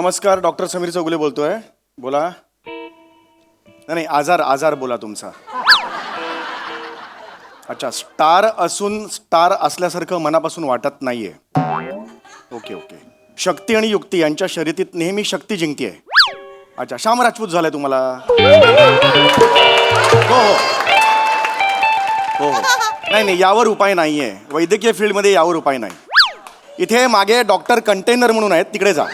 नमस्कार, डॉक्टर समीर चौगुले बोलतोय. बोला. नाही आजार बोला तुमचा. अच्छा, स्टार असून स्टार असल्यासारखं मनापासून वाटत नाहीये. ओके. शक्ती आणि युक्ती यांच्या शर्यतीत नेहमी शक्ती जिंकतीये. अच्छा, श्याम राजपूत झालाय तुम्हाला. हो. नाही यावर उपाय नाहीये. वैद्यकीय फील्डमध्ये यावर उपाय नाही. इथे मागे डॉक्टर कंटेनर म्हणून आहेत, तिकडे जा.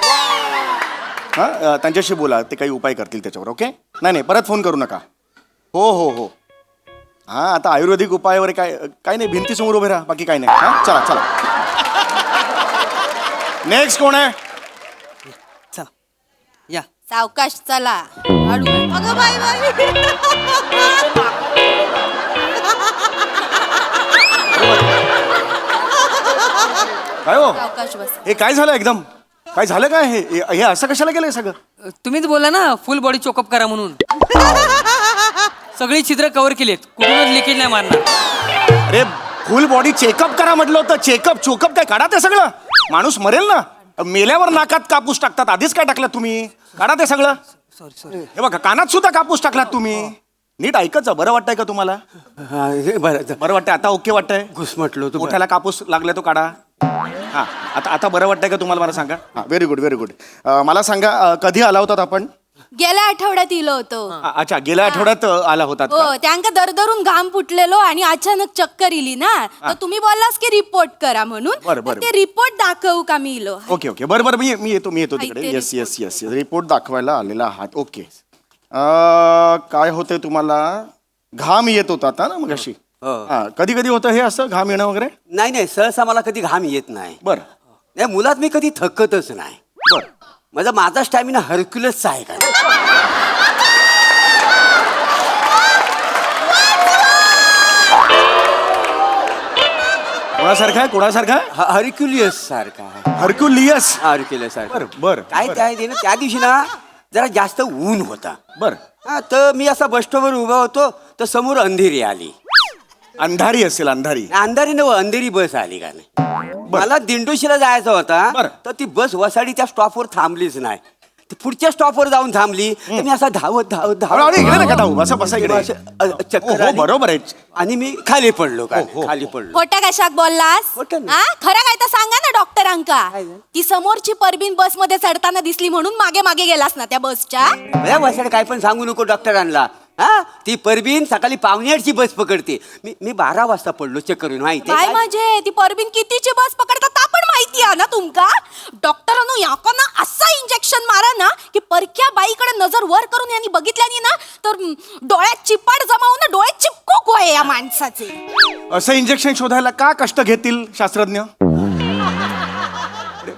हां, त्यांच्याशी बोला, ते काही उपाय करतील त्याच्यावर. ओके. नाही परत फोन करू नका. हो. हां, आता आयुर्वेदिक उपाय वगैरे काय नाही, भिंतीसमोर उभे राहा, बाकी काय नाही. हां, चला. नेक्स्ट कोण आहे? चला या. सावकाश चला. अगं बाई. काय हो, सावकाश बस. हे काय झालं एकदम? काय झालं काय? हे असं कशाला केलंय सगळं? तुम्हीच बोला ना फुल बॉडी चोकअप करा म्हणून. सगळी छिद्र कव्हर केलीत, कुठूनच लिकेज नाही मारणार. अरे फुल बॉडी चेकअप करा म्हटलं होतं. चोकअप काय काढा ते सगळं. माणूस मरेल ना. मेल्यावर नाकात कापूस टाकतात, आधीच काय टाकलात तुम्ही? काढा ते सगळं. सॉरी. हे बघा, कानात सुद्धा कापूस टाकलात तुम्ही. नीट ऐकत जा. बरं वाटतंय का तुम्हाला? बरं वाटतंय आता? ओके वाटतंय? घुसमटलो तू. मोठ्याला कापूस लागला तो काढा. हा, आता बरं वाटतंय का तुम्हाला? मला सांगा. हा, व्हेरी गुड. मला सांगा, कधी आला होतात आपण? गेल्या आठवड्यात इलो होतो. अच्छा, गेल्या आठवड्यात आला होतात का? हो, त्यांका दरदरून घाम फुटलेलो आणि अचानक चक्कर इली ना, तर तुम्ही बोललास की रिपोर्ट करा म्हणून. बरं. तर ते रिपोर्ट दाखवू का मी इलो? ओके. बरं. मी येतो तिकडे. ते येस. रिपोर्ट दाखवायला आलेला आहात. ओके. काय होतंय तुम्हाला? घाम येत होता आता ना मगाशी? कधी होतं हे असं घाम येणं वगैरे? नाही सहसा मला कधी घाम येत नाही. बरं. नाही, मुलात मी कधी थकतच नाही. माझा स्टॅमिना हरक्युलसचा आहे का? कोणासारखा? हरक्युलियस सारखा. हरक्युलियस सारखा. बरं. काय त्या दिवशी ना जरा जास्त ऊन होता. बरं. हा, तर मी असा बस स्टॉपवर उभा होतो, तर समोर अंधेरी आली. अंधारी असेल. अंधारी अंधेरी बस आली का नाही. मला दिंडोशीला जायचा होता. बरं. तर ती बस वसाडी त्या स्टॉपवर थांबलीच नाही. ती पुढच्या स्टॉपवर जाऊन थांबली. तर मी असा धावत इकडे नका धावू. बसा इकडे. चक्कर हो, आली. बरोबर आहे. आणि मी खाली पडलो. हो. खाली पडलो. खोट्या कशाक बोललास? खोटं नाही. हा, खरं काय तर सांगा ना डॉक्टरांका. काय झालं? ती समोरची परबीन बस मध्ये चढताना दिसली म्हणून मागे गेलास ना त्या बसच्या. बया वसाड काय पण सांगू नको डॉक्टरांना. हा, ती परबीन सकाळी 7:45ची बस पकडते. मी 12 वाजता पडलो चक्करून. माहिती काय म्हणजे ती परबीन कितीची बस पकडतात ता पण माहिती आहे ना तुमका? डॉक्टरांनो याकांना असं इंजेक्शन मारा ना की परक्या बाईकडे नजर वर करून यांनी बघितल्यानी ना तर डोळ्यात चिपाड जमावून डोळे चिपकू आहे या माणसाचे. असं इंजेक्शन शोधायला का कष्ट घेतील शास्त्रज्ञ?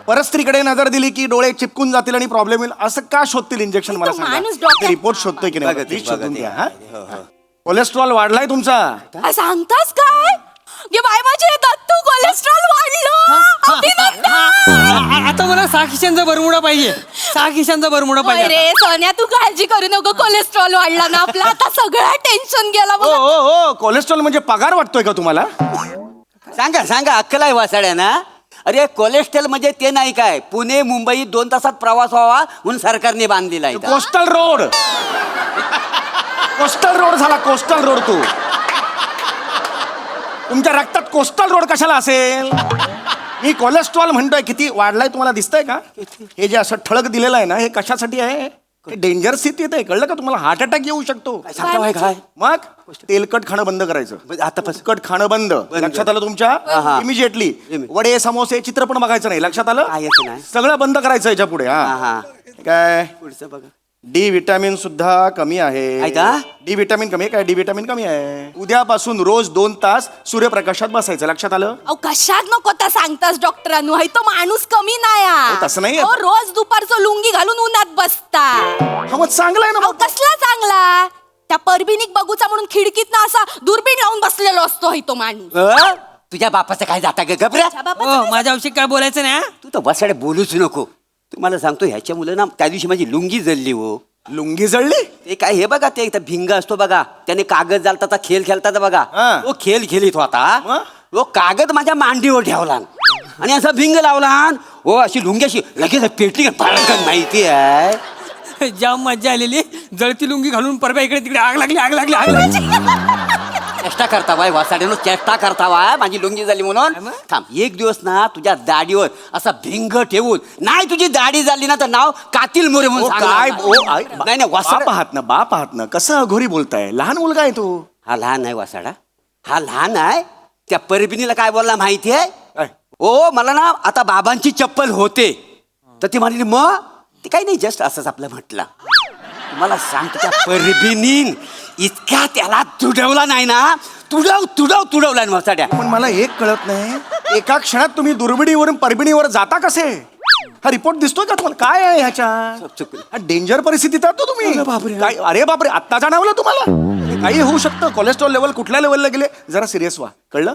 परस्त्रीकडे नजर दिली की डोळे चिपकून जातील आणि प्रॉब्लेम येईल, असं का शोधतील इंजेक्शन? मला तो माणूस सांगा. डॉक्टर- रिपोर्ट शोधतोय की नाही? बघा प्लीज ते, शोधून बघा द्या. ते. हा? हो. कोलेस्ट्रॉल वाढलाय तुमचा. काय सांगतास काय? गे बाय माझे दत्तू कोलेस्ट्रॉल वाढलं. आता मला 6 खिशांचा बरमुडा पाहिजे. 6 खिशांचा बरमुडा पाहिजे. रे सोन्या, तू काळजी करू नको. कोलेस्ट्रॉल वाढला ना आपला, आता सगळं टेन्शन गेला बघ. हो. कोलेस्ट्रॉल म्हणजे पगार वाटतोय का तुम्हाला? सांगा अक्कल आहे वासाड्या ना. अरे कोलेस्ट्रॉल म्हणजे ते नाही काय, पुणे मुंबई 2 तासात प्रवास व्हावा म्हणून सरकारने बांधलेला आहे. कोस्टल रोड झाला. Coastal road. तुमच्या रक्तात कोस्टल रोड कशाला असेल? मी कोलेस्ट्रॉल म्हणतोय. किती वाढलाय तुम्हाला दिसतंय का? हे जे असं ठळक दिलेलं आहे ना, हे कशासाठी आहे? डेंजर स्थितीत आहे, कळलं का तुम्हाला? हार्ट अटॅक येऊ शकतो. काय मग तेलकट खाणं बंद करायचं. आतापासून तेलकट खाणं बंद. लक्षात आलं तुमच्या? इमिजिएटली. वडे समोसे चित्र पण बघायचं नाही. लक्षात आलं? नाही. सगळं बंद करायचं याच्या पुढे. हा, काय पुढचं बघा. डी विटॅमिन सुद्धा कमी आहे. डी विटॅमिन कमी आहे. काय डी विटॅमिन कमी आहे? उद्यापासून रोज 2 तास सूर्यप्रकाशात बसायचं. लक्षात आलं? अहो कशात नको तर सांगतास डॉक्टरांनो. हाय तो माणूस कमी नाही अहो, तसं नाही. अहो, रोज दुपारचं लुंगी घालून उन्हात बसता. हा, मग चांगलं आहे ना. अहो कसला चांगला? त्या परबिनिक बघूचा म्हणून खिडकीत ना असा दुर्बीण लावून बसलेलो असतो हाय तो माणूस. तुझ्या बापाचं काय जाता ग गबऱ्या? माझ्या औषध काय बोलायचं नाही. तू तर वसाडे बोलूच नको. तुम्हाला सांगतो ह्याच्या मुलं ना त्या दिवशी माझी लुंगी जळली. लुंगी जळली? ते काय हे बघा, ते एकदा भिंग असतो बघा, त्याने कागद जालता खेळ खेळतात बघा. हा. तो खेळ खेळीत होता. मग? तो कागद माझ्या मांडीवर ठेवला. आणि असा भिंग लावला हो अशी लुंग्याशी लगेच पेटली पडकन माहिती आहे. जाम मजा आलेली. जळती लुंगी घालून परवा इकडे तिकडे आग लागली आग लागली आग लागली. चेष्टा करता बाय वासाड्यानं चेष्टा करता बाय माझी लुंगी झाली म्हणून. थांब एक दिवस ना तुझ्या दाढीवर असा भिंग ठेवून नाही तुझी दाढी झाली ना तर नाव कातील मोरे म्हणून काय सांगणार. नाही नाही वासाड बाप आहात ना बाप आहात ना कसं अघोरी बोलताय लहान मुलगा आहे तो. हा लहान आहे वासाडा हा लहान आहे. त्या परबिनीला काय बोलला माहिती आहे काय? ओ मला ना आता बाबांची चप्पल होते तर ती म्हणाली मग ते काही नाही जस्ट असंच आपलं म्हटलं. तुम्हाला सांगतो त्या परबिनीन इतका त्याला तुडवला नाही ना तुडवला वासाड्या. पण मला एक कळत नाही एका क्षणात तुम्ही दुर्बिणीवरून परबिणीवर जाता कसे. हा रिपोर्ट दिसतोय का तुम्हाला काय आहे ह्याच्या डेंजर परिस्थितीत आहात तो तुम्ही. काय अरे बापरे आत्ता जाणवलं तुम्हाला. काही होऊ शकतं कोलेस्ट्रॉल लेवल कुठल्या लेवलला गेले जरा सिरियस व्हा कळलं.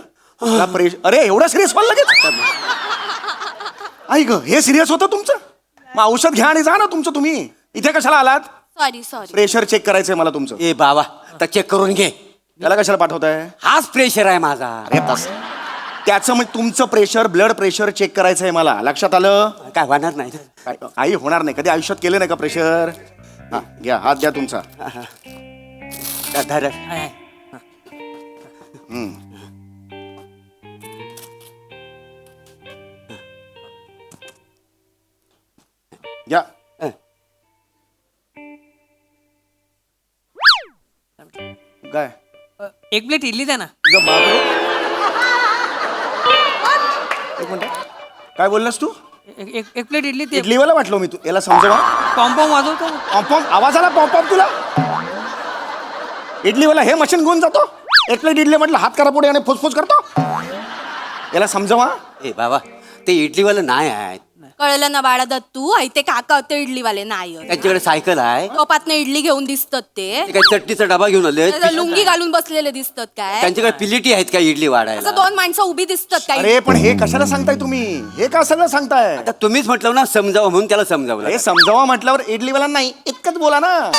अरे एवढं सिरियस व्हायला लगेच. आई ग हे सिरियस होतं तुमचं. मग औषध घ्या आणि जा ना तुमचं. तुम्ही इथे कशाला आलात. सॉरी प्रेशर चेक करायचंय मला तुमचं. ए बाबा तर चेक करून घे. त्याला कशाला पाठवताय. हाच प्रेशर आहे माझा. अरे बस त्याचं म्हणजे तुमचं प्रेशर ब्लड प्रेशर चेक करायचं आहे मला. लक्षात आलं. काय होणार नाही काय काही होणार नाही. कधी आयुष्यात केलं नाही का प्रेशर. हा घ्या हात द्या तुमचा. धर. घ्या. काय एक प्लेट इडली द्या ना. तुझं बापरे. एक मिनिट काय बोललास तू. एक प्लेट इडली ते इडलीवाला वाटलो मी. तू याला समजवा. पॉम्पॉम वाजवतो. पॉम्पॉम आवाज आला पॉम्पॉम तुला. इडलीवाला हे मशीन घेऊन जातो. एक प्लेट इडली म्हटलं हात करा पुढे आणि फुसफुस करतो. याला समजवा. ए बाबा ते इडलीवालं नाही आहेत. कळलं ना बाळा दत्तू ते काका होते इडलीवाले नाही होत. त्यांच्याकडे सायकल आहे. टोपातनं इडली घेऊन दिसतात ते. ते काय चटणीचा डबा घेऊन आले. लुंगी घालून बसलेले दिसतात काय. त्यांच्याकडे पिलिटी आहेत का इडली वाढायला. असं दोन माणसं उभी दिसतात काय. अरे पण हे कशाला सांगताय तुम्ही. हे का सगळं सांगताय. आता तुम्हीच म्हटलं ना समजावं म्हणून त्याला समजावलं. हे समजावा म्हटल्यावर इडलीवाला नाही इतकंच बोला ना.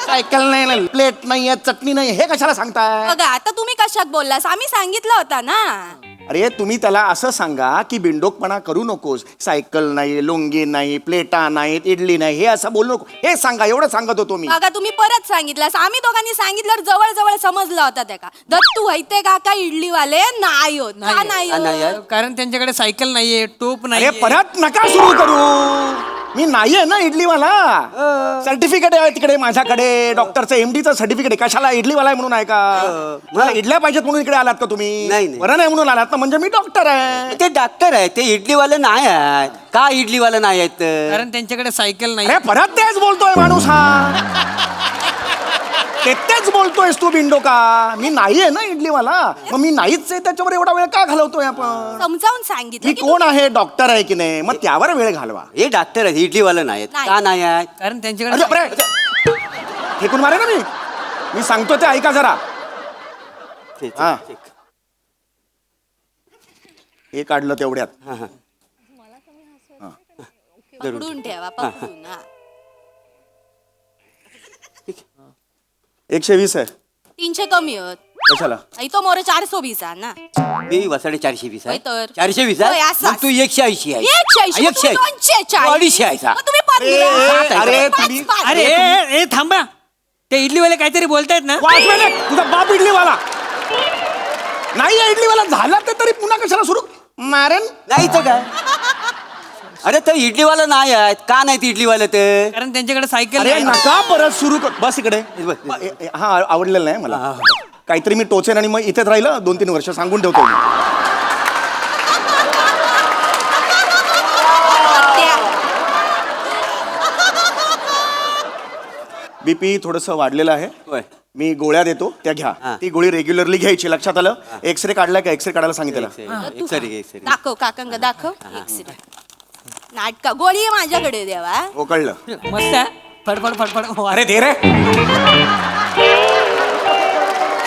सायकल नाही प्लेट नाही चटणी नाही हे कशाला सांगताय. बघा आता तुम्ही कशात बोललास आम्ही सांगितलं होता ना. अरे तुम्ही त्याला असं सांगा की बिंडोकपणा करू नकोस. सायकल नाही लुंगी नाही प्लेटा नाहीत इडली नाही हे असं बोलू नको. हे सांगा एवढं सांगत होतो मी. बघा तुम्ही परत सांगितलं आम्ही दोघांनी सांगितलं जवळ जवळ समजलं होता त्या का. दत्तू व्हायते काका इडलीवाले नाही होत. का नाही होत? कारण त्यांच्याकडे सायकल नाहीये टोप अरे नाही. परत नका सुरू करू. मी नाहीये ना इडलीवाला. सर्टिफिकेट आहे तिकडे माझ्याकडे. डॉक्टरचं एमडीचं सर्टिफिकेट आहे. कशाला इडलीवाला आहे म्हणून आहे का. मला इडल्या पाहिजेत म्हणून इकडे आलात का तुम्ही. नाही. बरं नाही म्हणून आलात ना म्हणजे मी डॉक्टर आहे. ते डॉक्टर आहे ते इडलीवाले नाही आहेत. का इडलीवाले नाही आहेत. कारण त्यांच्याकडे सायकल नाही. अरे परत तेच बोलतोय माणूस हा. तेच बोलतोयस तू बिंडो का. मी नाहीये ना इडलीवाला. मग मी नाहीच आहे त्याच्यावर एवढा वेळ का घालवतोय आपण. समजावून मी सांगितलं की कोण आहे डॉक्टर आहे की नाही मग त्यावर वेळ घालवा. हे डॉक्टर आहेत इडलीवाले नाही आहेत. नाही. का नाही आहेत. कारण अरे त्यांच्याकडे बापरे. फेकून मारे ना मी सांगतो ते ऐका जरा. हा. हे काढलं तेवढ्यात. पकडून ठेवा पकडून. हा. 120 आहे. 300 कमी होत. कशाला. तो मोर 420 ना. मी वसाडे 420 आहे. होय तर. 420 होय, आहे. असं. मग तू 180 आहे. 180. मग तुम्ही 240. 240 आहे सा. मग तुम्ही 15. अरे, पाच, तुम्ही- पाच. अरे ए थांबा. ते इडलीवाले काहीतरी बोलतायत ना. वाचवेले तुझा बाप इडलीवाला नाही आहे. इडलीवाला झाला ते तरी पुन्हा कशाला सुरू मारेन. नाही तर काय. अरे तर इडलीवाला नाही आहेत. का नाहीत इडलीवाले ते. कारण त्यांच्याकडे सायकल अरे नाही. नका परत सुरू कर. बस इकडे. बस. हा आवडलेलं नाही मला. काहीतरी मी टोचेन आणि मग इथेच राहिलं 2-3 वर्ष सांगून ठेवतो मी. बीपी थोडस वाढलेलं आहे. होय. मी गोळ्या देतो त्या घ्या. हा. ती गोळी रेग्युलरली घ्यायची. लक्षात आलं. एक्सरे काढला का. एक्सरे काढायला सांगितलं. एक दाखव काकांग दाखव. एक्सरे. नाटका गोळी आहे माझ्याकडे देवा. हो कळलं. मस्त आहे. फडफड फडफड. अरे दे रे.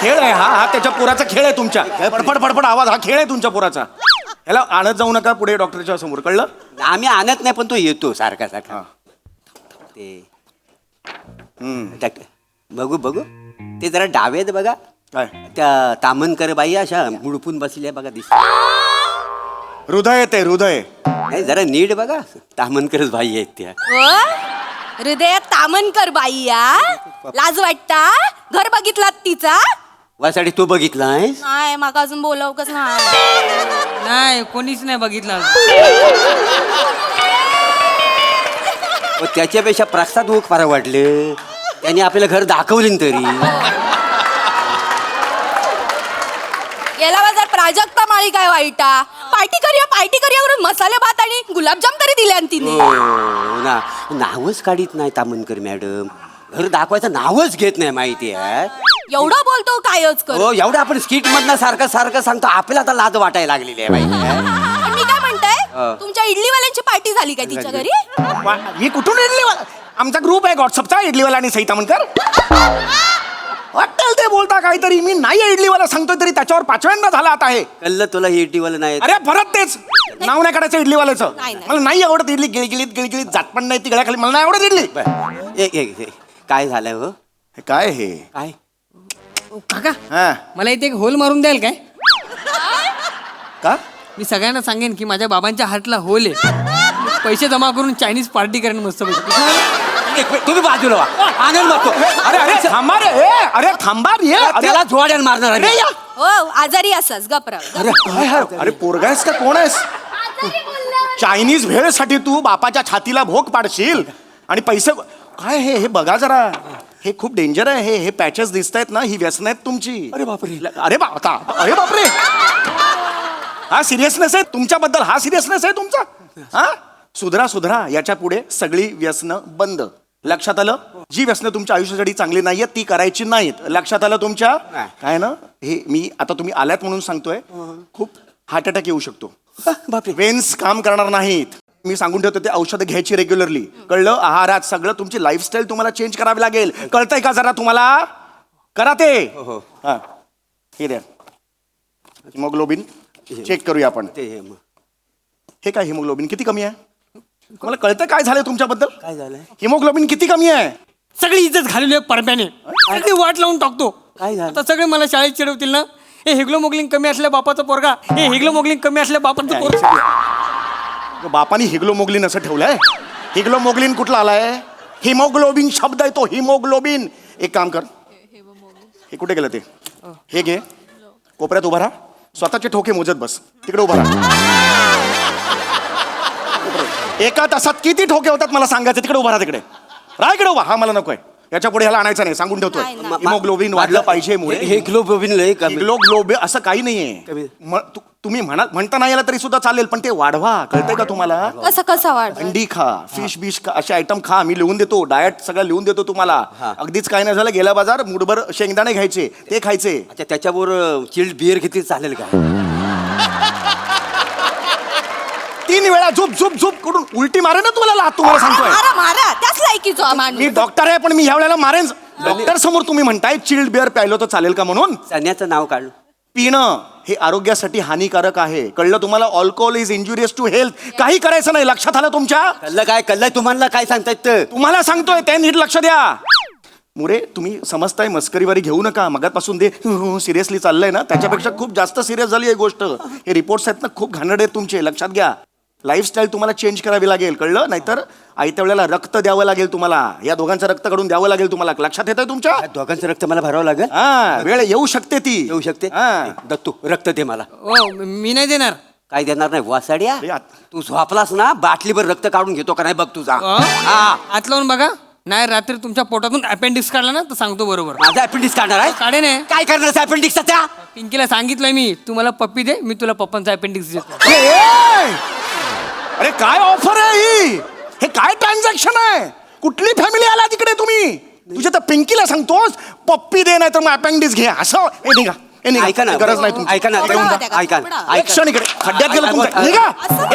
खेळ आहे हा त्याच्या पोराचा खेळ आहे तुमच्या. फडफड फडफड आवाज हा खेळ आहे तुमच्या पोराचा. ह्याला आणत जाऊ नका पुढे डॉक्टरच्या समोर. कळलं. आम्ही आणत नाही पण तो येतो सारखा सारखा. हा. ते बघू बघू ते जरा डावेत बघा. काय त्या तामनकर बाई अशा मुडपून बसल्या बघा दिसत. हृदय ते हृदय. नाही जरा नीट बघा, तामनकरच भाई आहेत त्या. हृदयात तामनकर बाई या लाज वाटता. घर बघितलात तिचा? वासाठी तू बघितला आहेस? नाही माका अजून बोलवकच नाही. नाही कोणीच नाही बघितलं. त्याच्यापेक्षा प्रसाद ओक फार वाटलं. त्यांनी आपल्याला घर दाखवलं तरी. गेला बाजार प्राजक्ता माळी काय वाईटा. पार्टी करूया करून मसाले भात आणि गुलाबजाम तरी दिले आणि तिने. ना नावच काढीत नाही तामनकर मॅडम. घर दाखवायचं नावच घेत नाही माहिती आहे. एवढं बोलतो कायच कर. हो एवढं आपण स्किट मधनं सारखं सारखं सांगतो, आपल्याला आता लाज वाटायला लागलेली आहे माहिती आहे. पण मी काय म्हणताय, तुमच्या इडलीवाल्यांची पार्टी झाली काय तिच्या घरी? मी कुठून इडलीवाला? आमचा ग्रुप आहे व्हॉट्सअपचा, इडलीवाला आणि सई तामनकर. वाटेल ते बोलता काहीतरी. मी नाही इडलीवाला सांगतोय तरी त्याच्यावर 5व्यांदा झाला आता आहे. कळलं तुला हे इडलीवाला नाही. अरे परत तेच नाव नाही काढायचं इडलीवाल्याचं. नाही. मला नाही आवडत इडली. गिळगिलीत जात पण नाही ती गळ्याखाली. मला नाही आवडत इडली. काय झालंय हो? हे काय हे काय काका हा मला इथे एक होल मारून द्याल काय? का? मी सगळ्यांना सांगेन की माझ्या बाबांच्या हातला होल आहे. पैसे जमा करून चायनीज पार्टी करेन मस्त पैकी. तुम्ही बाजूला व्हा. आनंद बघतो. अरे अरे थांबा रे. अरे थांबा रे. त्याला जोड्यान मारणार आहे. हो आजारी असस गपरा. अरे पोरगा आहेस का कोण आहेस? चायनीज भेळसाठी तू बापाच्या छातीला भोग पाडशील आणि पैसे काय हे बघा जरा. हे खूप डेंजर आहे. हे पॅचेस दिसत आहेत ना, ही व्यसन आहेत तुमची. अरे बापरे. अरे अरे बापरे. हा सिरियसनेस आहे तुमच्याबद्दल. हा सिरियसनेस आहे तुमचा. हा सुधरा. याच्या पुढे सगळी व्यसनं बंद. लक्षात आलं? जी व्यसनं तुमच्या आयुष्यासाठी चांगली नाहीयेत ती करायची नाहीत. लक्षात आलं तुमच्या? काय ना हे मी आता तुम्ही आल्यात म्हणून सांगतोय. खूप हार्ट अटॅक येऊ शकतो. बापरे. वेन्स काम करणार नाहीत. मी सांगून ठेवतो ते औषधं घ्यायची रेग्युलरली. कळलं? आहारात सगळं तुमची लाईफस्टाईल तुम्हाला चेंज करावी लागेल. कळतंय का जरा तुम्हाला? करा ते. हा हे द्या हिमोग्लोबिन चेक करूया आपण. हे काय हिमोग्लोबिन किती कमी आहे? मला कळतं काय झालंय तुमच्याबद्दल? काय झालंय? हिमोग्लोबिन किती कमी आहे? सगळी इज्जत घालवली आहे परब्याने. सगळी वाट लावून टाकतो. काय झालं? आता सगळे मला शाळेत चिडवतील ना, हे हिग्लोमोग्लिन कमी असल्या बापाचा पोरगा, हे हिग्लोमोग्लिन कमी असल्या बापाचं पोरगा. बापानी हिग्लोमोग्लिन असं ठेवलंय? हिग्लोमोग्लिन कुठला आलाय? हिमोग्लोबिन शब्द आहे तो. हिमोग्लोबिन. एक काम कर, हे कुठे गेलं ते? हे घे, कोपऱ्यात उभा राहा, स्वतःचे ठोके मोजत बस. तिकडे उभा राहा. एका तासात किती ठोके होतात मला सांगायचं. तिकडे उभा राहा. तिकडे राहा. इकडे उभा. हा मला नकोय. याच्या पुढे ह्याला आणायचं नाही. सांगून ठेवतोय. हिमोग्लोबिन वाढलं पाहिजे. हे ग्लोबिन लय कमी. हिमोग्लोबिन असं काही नाहीये. तुम्ही म्हणता नाही आला तरी सुद्धा चालेल, पण ते वाढवा. कळतंय का तुम्हाला? कसा वाढ? अंडी खा, फिश बिश खा, असे आयटम खा. मी लिहून देतो. डाएट सगळं लिहून देतो तुम्हाला. अगदीच काय नाही झालं, गेला बाजार मुठभर शेंगदाणे घ्यायचे, ते खायचे. अच्छा त्याच्याबरोबर चिल्ड बिअर घेतली चालेल का? 3 वेळा झुप करून उलटी मारे ना तुम्हाला. तुम्हाला सांगतोय मारा त्याच लायकीचो माणूस. मी डॉक्टर आहे, पण मी ह्या वेळेला मारेन. डॉक्टर समोर तुम्ही म्हणताय चिल्ड बिअर प्यायलो तर चालेल का म्हणून? चण्याचं नाव काढ. पिणं हे आरोग्यासाठी हानिकारक आहे. कळलं तुम्हाला? Alcohol is injurious to health. काही करायचं नाही. लक्षात आलं तुमच्या? कल्लय तुम्हाला काय सांगतायत? तुम्हाला सांगतोय ते नीट लक्ष द्या. मुरे तुम्ही समजताय, मस्करीवारी घेऊ नका. मगापासून ते सिरियसली चाललंय ना, त्याच्यापेक्षा खूप जास्त सिरियस झाली ही गोष्ट. हे रिपोर्ट्स आहेत ना, खूप घाणेरडे आहेत तुमचे. लक्षात घ्या. लाईफस्टाईल तुम्हाला चेंज करावी लागेल. कळलं? नाहीतर आयत्या वेळेला रक्त द्यावं लागेल तुम्हाला. या दोघांचं रक्त काढून द्यावं लागेल तुम्हाला. लक्षात येतंय तुमच्या? दोघांचं रक्त मला भरावं लागेल. हा वेळ येऊ शकते ती. येऊ शकते. दत्तू रक्त दे मला. ओ मी नाही देणार. काय देणार नाही? वासाड्या अरे तू झोपलास ना, बाटलीभर रक्त काढून घेतो का नाही बघ तुझा. हात लावून बघा. नाही रात्री तुमच्या पोटातून अपेंडिक्स काढला ना तर सांगतो बरोबर. माझा अपेंडिक्स काढणार आहे? काढे नाही. काय करणार अपेंडिक्सचा? त्या पिंकीला सांगितलंय मी, तुम्हाला पप्पी दे, मी तुला पप्पांचा अपेंडिक्स देतो. अरे काय ऑफर आहे ही? हे काय ट्रान्झॅक्शन आहे? कुठली फॅमिली आला तिकडे तुम्ही? तुझ्या तर पिंकीला सांगतोस पप्पी दे, नाही तर मग अपेंडिक्स घे. असं हे निघा. ऐका ना, गरज नाही तुमची. ऐका ना, ऐका ना. एक क्षण इकडे खड्ड्यात गेलं तुमचं. निघा.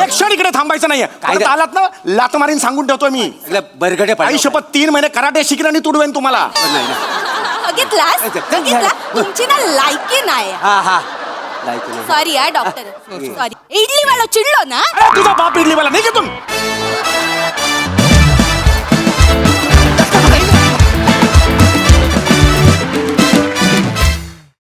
एक क्षण इकडे थांबायचं नाहीये. काय आलात ना, लात मारीन सांगून ठेवतोय मी. बरगडे आई शपथ 3 महिने कराटे शिकले आणि तुडवेन तुम्हाला. बघितलास? तुमची ना लायकी नाही. हा सॉरी हा डॉक्टर. सॉरी. इडली वाला चिडलो ना. तुझा बाप इडली मला नाही घेतून.